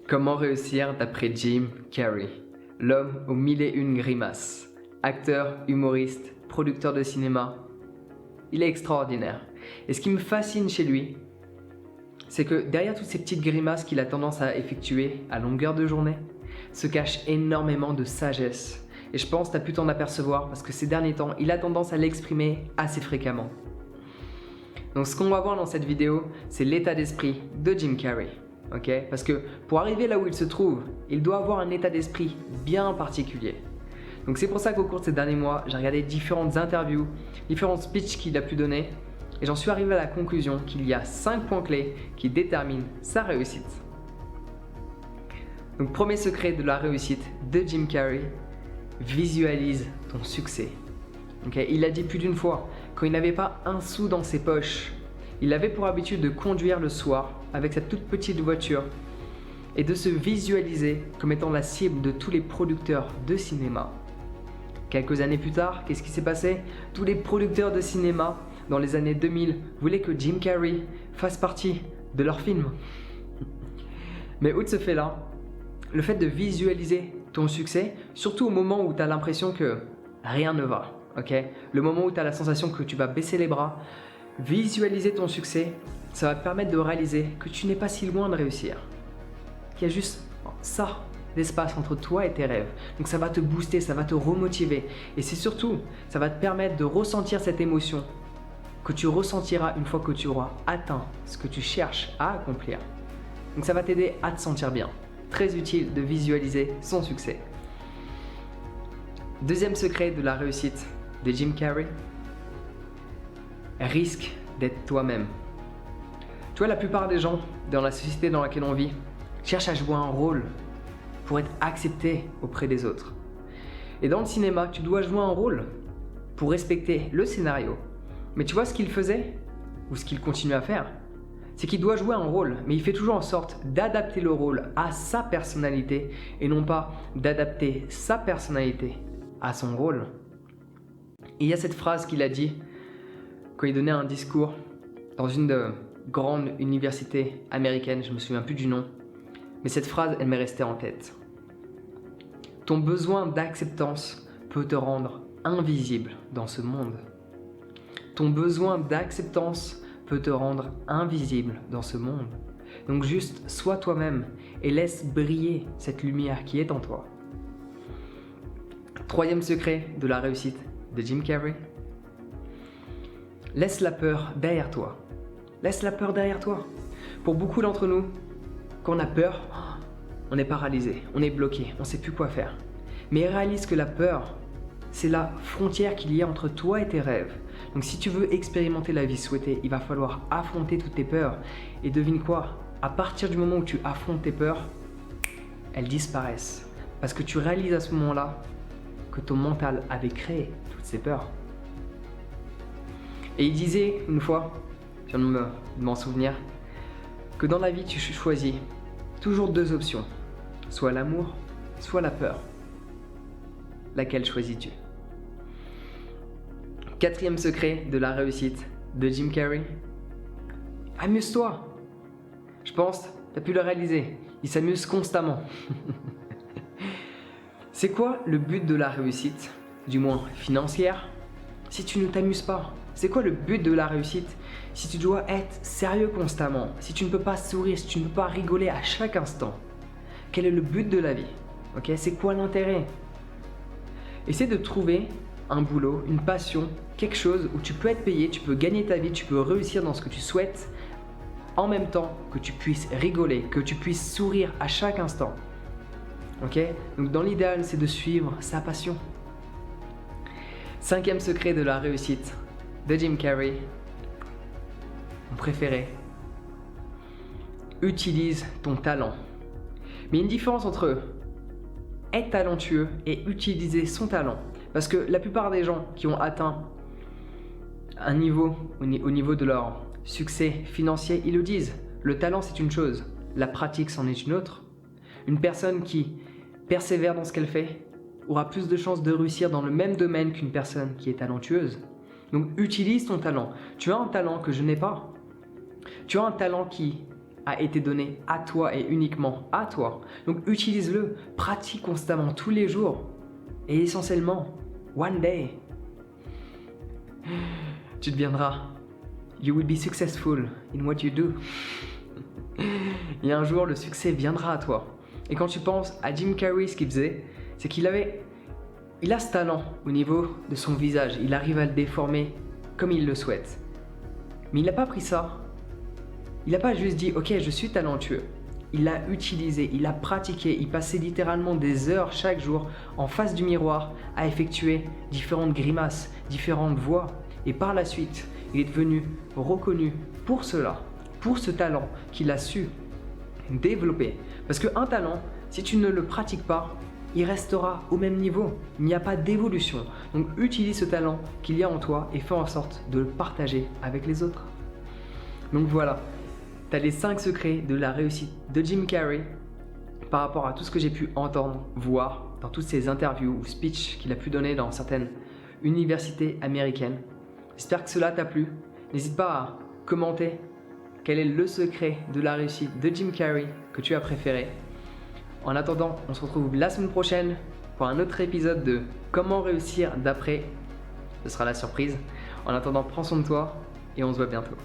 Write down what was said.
Comment réussir d'après Jim Carrey, l'homme aux mille et une grimaces, acteur, humoriste, producteur de cinéma. Il est extraordinaire. Et ce qui me fascine chez lui, c'est que derrière toutes ces petites grimaces qu'il a tendance à effectuer à longueur de journée, se cache énormément de sagesse. Et je pense que tu as pu t'en apercevoir parce que ces derniers temps, il a tendance à l'exprimer assez fréquemment. Donc ce qu'on va voir dans cette vidéo, c'est l'état d'esprit de Jim Carrey. Okay? Parce que pour arriver là où il se trouve, il doit avoir un état d'esprit bien particulier. Donc c'est pour ça qu'au cours de ces derniers mois, j'ai regardé différentes interviews, différents speeches qu'il a pu donner, et j'en suis arrivé à la conclusion qu'il y a 5 points clés qui déterminent sa réussite. Donc premier secret de la réussite de Jim Carrey, visualise ton succès. Okay? Il l'a dit plus d'une fois, quand il n'avait pas un sou dans ses poches, il avait pour habitude de conduire le soir avec sa toute petite voiture et de se visualiser comme étant la cible de tous les producteurs de cinéma. Quelques années plus tard, qu'est-ce qui s'est passé? Tous les producteurs de cinéma dans les années 2000 voulaient que Jim Carrey fasse partie de leur film. Mais outre ce fait-là, le fait de visualiser ton succès, surtout au moment où tu as l'impression que rien ne va, okay? Le moment où tu as la sensation que tu vas baisser les bras, visualiser ton succès, ça va te permettre de réaliser que tu n'es pas si loin de réussir. Qu'il y a juste ça d'espace entre toi et tes rêves. Donc ça va te booster, ça va te remotiver. Et c'est surtout, ça va te permettre de ressentir cette émotion que tu ressentiras une fois que tu auras atteint ce que tu cherches à accomplir. Donc ça va t'aider à te sentir bien. Très utile de visualiser son succès. Deuxième secret de la réussite de Jim Carrey, risque d'être toi-même. Tu vois, la plupart des gens dans la société dans laquelle on vit cherchent à jouer un rôle pour être accepté auprès des autres. Et dans le cinéma, tu dois jouer un rôle pour respecter le scénario. Mais tu vois ce qu'il faisait, ou ce qu'il continue à faire, c'est qu'il doit jouer un rôle, mais il fait toujours en sorte d'adapter le rôle à sa personnalité et non pas d'adapter sa personnalité à son rôle. Et il y a cette phrase qu'il a dit quand il donnait un discours dans une grande université américaine, je ne me souviens plus du nom, mais cette phrase, elle m'est restée en tête. Ton besoin d'acceptance peut te rendre invisible dans ce monde. Ton besoin d'acceptance peut te rendre invisible dans ce monde. Donc juste sois toi-même et laisse briller cette lumière qui est en toi. Troisième secret de la réussite de Jim Carrey, laisse la peur derrière toi. Laisse la peur derrière toi. Pour beaucoup d'entre nous, quand on a peur, on est paralysé, on est bloqué, on ne sait plus quoi faire. Mais réalise que la peur, c'est la frontière qu'il y a entre toi et tes rêves. Donc si tu veux expérimenter la vie souhaitée, il va falloir affronter toutes tes peurs. Et devine quoi? À partir du moment où tu affrontes tes peurs, elles disparaissent. Parce que tu réalises à ce moment-là que ton mental avait créé toutes ces peurs. Et il disait une fois, je viens de m'en souvenir, que dans la vie tu choisis toujours 2 options, soit l'amour, soit la peur. Laquelle choisis-tu? Quatrième secret de la réussite de Jim Carrey, amuse-toi. Je pense, tu as pu le réaliser, il s'amuse constamment. C'est quoi le but de la réussite, du moins financière, si tu ne t'amuses pas? C'est quoi le but de la réussite si tu dois être sérieux constamment, si tu ne peux pas sourire, si tu ne peux pas rigoler à chaque instant? Quel est le but de la vie? Okay? C'est quoi l'intérêt? Essaie de trouver un boulot, une passion, quelque chose où tu peux être payé, tu peux gagner ta vie, tu peux réussir dans ce que tu souhaites, en même temps que tu puisses rigoler, que tu puisses sourire à chaque instant. Okay? Donc dans l'idéal, c'est de suivre sa passion. Cinquième secret de la réussite de Jim Carrey, mon préféré, utilise ton talent. Mais il y a une différence entre être talentueux et utiliser son talent. Parce que la plupart des gens qui ont atteint un niveau, au niveau de leur succès financier, ils le disent. Le talent, c'est une chose, la pratique, c'en est une autre. Une personne qui persévère dans ce qu'elle fait aura plus de chances de réussir dans le même domaine qu'une personne qui est talentueuse. Donc utilise ton talent. Tu as un talent que je n'ai pas. Tu as un talent qui a été donné à toi et uniquement à toi. Donc utilise-le, pratique constamment tous les jours et essentiellement, one day, tu deviendras. You will be successful in what you do. Et un jour, le succès viendra à toi. Et quand tu penses à Jim Carrey, ce qu'il faisait, c'est qu'il a ce talent au niveau de son visage. Il arrive à le déformer comme il le souhaite. Mais il n'a pas pris ça. Il n'a pas juste dit « Ok, je suis talentueux ». Il l'a utilisé, il a pratiqué, il passait littéralement des heures chaque jour en face du miroir à effectuer différentes grimaces, différentes voix. Et par la suite, il est devenu reconnu pour cela, pour ce talent qu'il a su développer. Parce qu'un talent, si tu ne le pratiques pas, il restera au même niveau. Il n'y a pas d'évolution. Donc utilise ce talent qu'il y a en toi et fais en sorte de le partager avec les autres. Donc voilà, tu as les 5 secrets de la réussite de Jim Carrey par rapport à tout ce que j'ai pu entendre, voir dans toutes ces interviews ou speeches qu'il a pu donner dans certaines universités américaines. J'espère que cela t'a plu. N'hésite pas à commenter quel est le secret de la réussite de Jim Carrey que tu as préféré. En attendant, on se retrouve la semaine prochaine pour un autre épisode de Comment réussir d'après. Ce sera la surprise. En attendant, prends soin de toi et on se voit bientôt.